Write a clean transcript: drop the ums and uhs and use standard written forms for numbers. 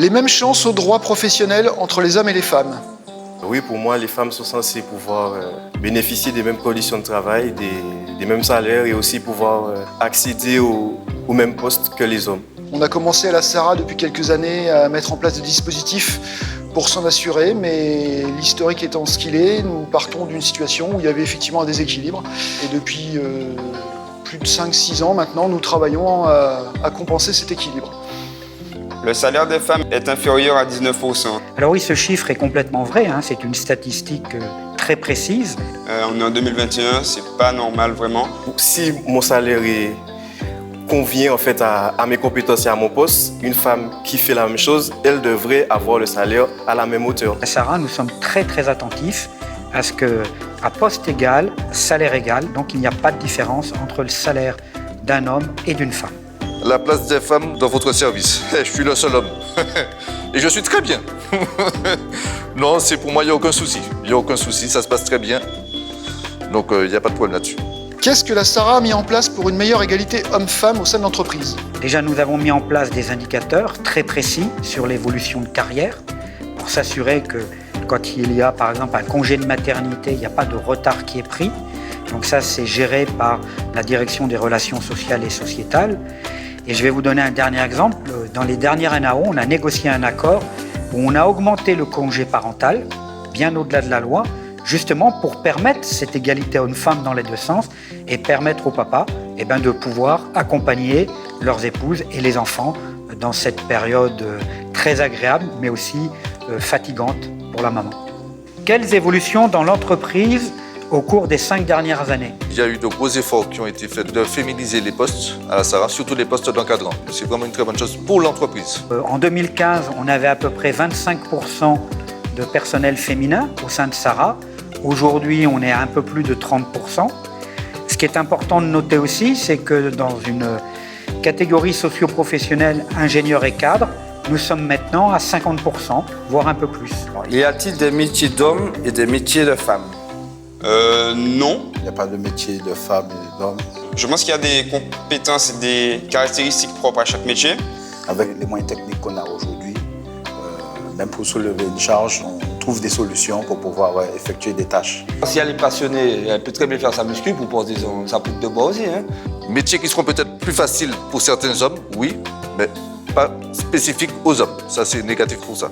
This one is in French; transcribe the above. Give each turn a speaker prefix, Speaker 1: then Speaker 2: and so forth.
Speaker 1: Les mêmes chances aux droits professionnels entre les hommes et les femmes.
Speaker 2: Oui, pour moi, les femmes sont censées pouvoir bénéficier des mêmes conditions de travail, des mêmes salaires et aussi pouvoir accéder aux mêmes postes que les hommes.
Speaker 1: On a commencé à la SARA depuis quelques années à mettre en place des dispositifs pour s'en assurer, mais l'historique étant ce qu'il est, nous partons d'une situation où il y avait effectivement un déséquilibre. Et depuis plus de 5-6 ans maintenant, nous travaillons à compenser cet équilibre.
Speaker 3: Le salaire des femmes est inférieur à 19%.
Speaker 4: Alors oui, ce chiffre est complètement vrai, hein, c'est une statistique très précise.
Speaker 3: On est en 2021, c'est pas normal vraiment.
Speaker 2: Si mon salaire convient en fait à mes compétences et à mon poste, une femme qui fait la même chose, elle devrait avoir le salaire à la même hauteur.
Speaker 4: À SARA, nous sommes très attentifs à ce qu'à poste égal, salaire égal, donc il n'y a pas de différence entre le salaire d'un homme et d'une femme.
Speaker 5: La place des femmes dans votre service. Je suis le seul homme. Et je suis très bien. Non, c'est pour moi, il n'y a aucun souci. Il n'y a aucun souci, ça se passe très bien. Donc, il n'y a pas de problème là-dessus.
Speaker 1: Qu'est-ce que la SARA a mis en place pour une meilleure égalité homme-femme au sein de l'entreprise?
Speaker 4: Déjà, nous avons mis en place des indicateurs très précis sur l'évolution de carrière pour s'assurer que quand il y a, par exemple, un congé de maternité, il n'y a pas de retard qui est pris. Donc ça, c'est géré par la direction des relations sociales et sociétales. Et je vais vous donner un dernier exemple. Dans les dernières NAO, on a négocié un accord où on a augmenté le congé parental, bien au-delà de la loi, justement pour permettre cette égalité homme-femme dans les deux sens et permettre aux papas de pouvoir accompagner leurs épouses et les enfants dans cette période très agréable, mais aussi fatigante pour la maman. Quelles évolutions dans l'entreprise au cours des 5 dernières années?
Speaker 5: Il y a eu de gros efforts qui ont été faits de féminiser les postes à la SARA, surtout les postes d'encadrant. C'est vraiment une très bonne chose pour l'entreprise.
Speaker 4: En 2015, on avait à peu près 25% de personnel féminin au sein de SARA. Aujourd'hui, on est à un peu plus de 30%. Ce qui est important de noter aussi, c'est que dans une catégorie socio-professionnelle ingénieur et cadre, nous sommes maintenant à 50%, voire un peu plus.
Speaker 6: Y a-t-il des métiers d'hommes et des métiers de femmes?
Speaker 3: Non.
Speaker 7: Il n'y a pas de métier de femmes et d'hommes.
Speaker 3: Je pense qu'il y a des compétences et des caractéristiques propres à chaque métier.
Speaker 7: Avec les moyens techniques qu'on a aujourd'hui, même pour soulever une charge, on trouve des solutions pour pouvoir effectuer des tâches.
Speaker 6: Si elle est passionnée, elle peut très bien faire sa muscu pour porter sa poutre de bois aussi. Hein.
Speaker 5: Métiers qui seront peut-être plus faciles pour certains hommes, oui, mais pas spécifiques aux hommes. Ça, c'est négatif pour ça.